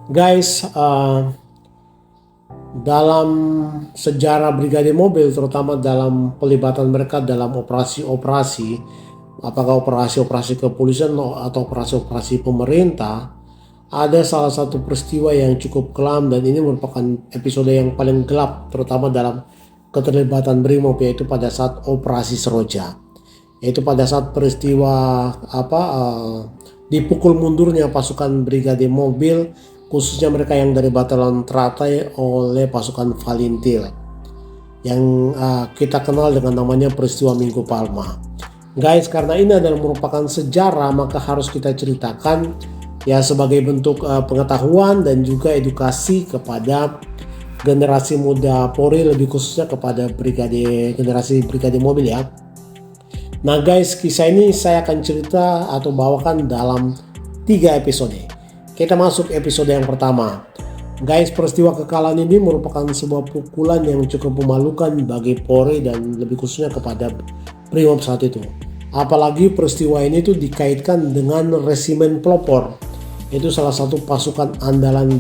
Guys, dalam sejarah Brigade Mobil, terutama dalam pelibatan mereka dalam operasi-operasi, apakah operasi-operasi kepolisian atau operasi-operasi pemerintah, ada salah satu peristiwa yang cukup kelam dan ini merupakan episode yang paling gelap, terutama dalam keterlibatan Brimob, yaitu pada saat operasi Seroja. Yaitu pada saat peristiwa dipukul mundurnya pasukan Brigade Mobil, khususnya mereka yang dari Batalion Teratai oleh pasukan Valintil yang kita kenal dengan namanya peristiwa Minggu Palma. Guys, karena ini adalah merupakan sejarah, maka harus kita ceritakan ya sebagai bentuk pengetahuan dan juga edukasi kepada generasi muda Polri, lebih khususnya kepada generasi Brigade Mobil ya. Nah guys, kisah ini saya akan cerita atau bawakan dalam 3 episode. Kita masuk episode yang pertama. Guys, peristiwa kekalahan ini merupakan sebuah pukulan yang cukup memalukan bagi Polri dan lebih khususnya kepada Brimob saat itu. Apalagi peristiwa ini tuh dikaitkan dengan Resimen Pelopor. Itu salah satu pasukan andalan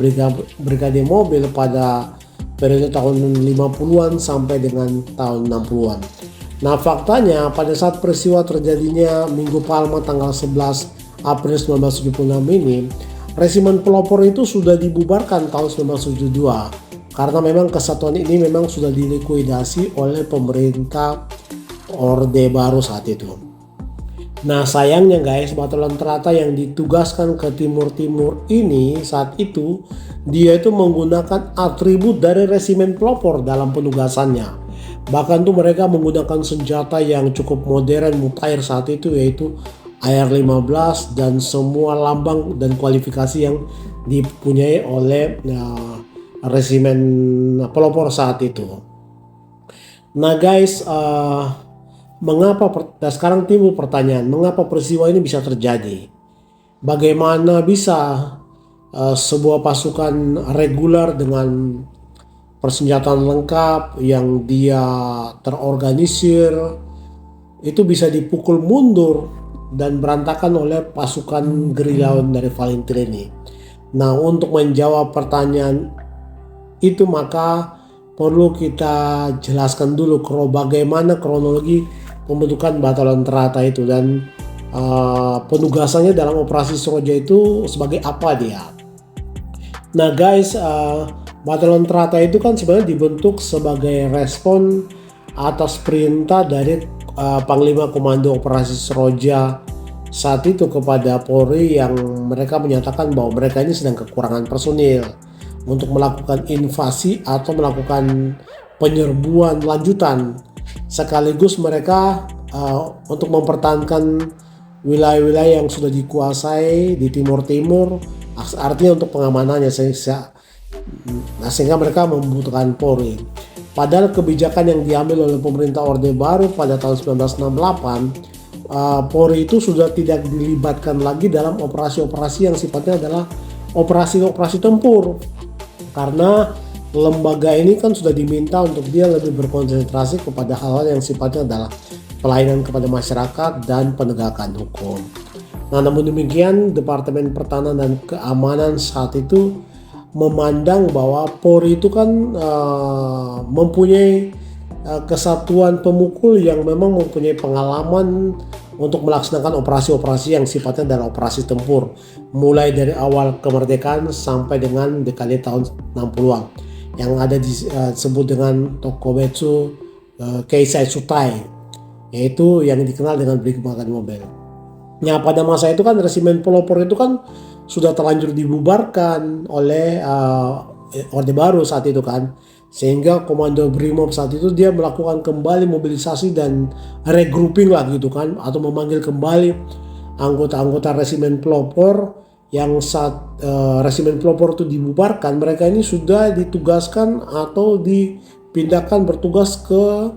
Brigade Mobil pada periode tahun 50-an sampai dengan tahun 60-an. Nah faktanya pada saat peristiwa terjadinya Minggu Palma tanggal 11 April 1976 ini, Resimen Pelopor itu sudah dibubarkan tahun 1972 karena memang kesatuan ini memang sudah dilikuidasi oleh pemerintah Orde Baru saat itu. Nah sayangnya guys, Batalion Teratai yang ditugaskan ke timur-timur ini saat itu, dia itu menggunakan atribut dari Resimen Pelopor dalam penugasannya. Bahkan tuh mereka menggunakan senjata yang cukup modern mutakhir saat itu, yaitu AR-15 dan semua lambang dan kualifikasi yang dipunyai oleh Resimen Pelopor saat itu. Nah guys, dan sekarang timbul pertanyaan, mengapa peristiwa ini bisa terjadi? Bagaimana bisa sebuah pasukan reguler dengan persenjataan lengkap yang dia terorganisir itu bisa dipukul mundur dan berantakan oleh pasukan gerilyawan dari Valintil ini. Nah, untuk menjawab pertanyaan itu maka perlu kita jelaskan dulu bagaimana kronologi pembentukan Batalion Teratai itu dan penugasannya dalam operasi Seroja itu sebagai apa dia. Nah guys, Batalion Teratai itu kan sebenarnya dibentuk sebagai respon atas perintah dari Panglima Komando Operasi Seroja saat itu kepada Polri, yang mereka menyatakan bahwa mereka ini sedang kekurangan personil untuk melakukan invasi atau melakukan penyerbuan lanjutan, sekaligus mereka untuk mempertahankan wilayah-wilayah yang sudah dikuasai di timur-timur, artinya untuk pengamanannya sehingga mereka membutuhkan Polri. Padahal kebijakan yang diambil oleh pemerintah Orde Baru pada tahun 1968, Polri itu sudah tidak dilibatkan lagi dalam operasi-operasi yang sifatnya adalah operasi-operasi tempur, karena lembaga ini kan sudah diminta untuk dia lebih berkonsentrasi kepada hal-hal yang sifatnya adalah pelayanan kepada masyarakat dan penegakan hukum. Nah, namun demikian Departemen Pertahanan dan Keamanan saat itu memandang bahwa Polri itu kan mempunyai kesatuan pemukul yang memang mempunyai pengalaman untuk melaksanakan operasi-operasi yang sifatnya adalah operasi tempur, mulai dari awal kemerdekaan sampai dengan dekade tahun 60-an yang ada disebut dengan Tokubetsu Keisai Sutai, yaitu yang dikenal dengan Brigade Mobil. Nah pada masa itu kan Resimen Pelopor itu kan sudah terlanjur dibubarkan oleh Orde Baru saat itu kan, sehingga Komando Brimob saat itu dia melakukan kembali mobilisasi dan regrouping lah gitu kan, atau memanggil kembali anggota-anggota Resimen Pelopor yang saat Resimen Pelopor itu dibubarkan. Mereka ini sudah ditugaskan atau dipindahkan bertugas ke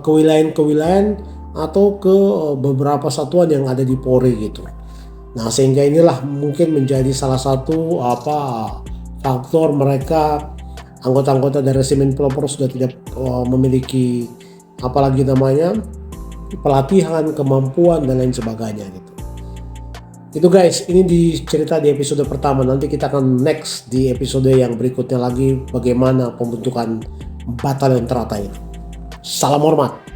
wilayah-wilayah atau ke beberapa satuan yang ada di Polri gitu. Nah sehingga inilah mungkin menjadi salah satu faktor mereka anggota-anggota dari Resimen Pelopor sudah tidak memiliki apalagi namanya pelatihan, kemampuan dan lain sebagainya gitu. Itu guys, ini di cerita di episode pertama. Nanti kita akan next di episode yang berikutnya lagi bagaimana pembentukan Batalion Teratai itu. Salam hormat.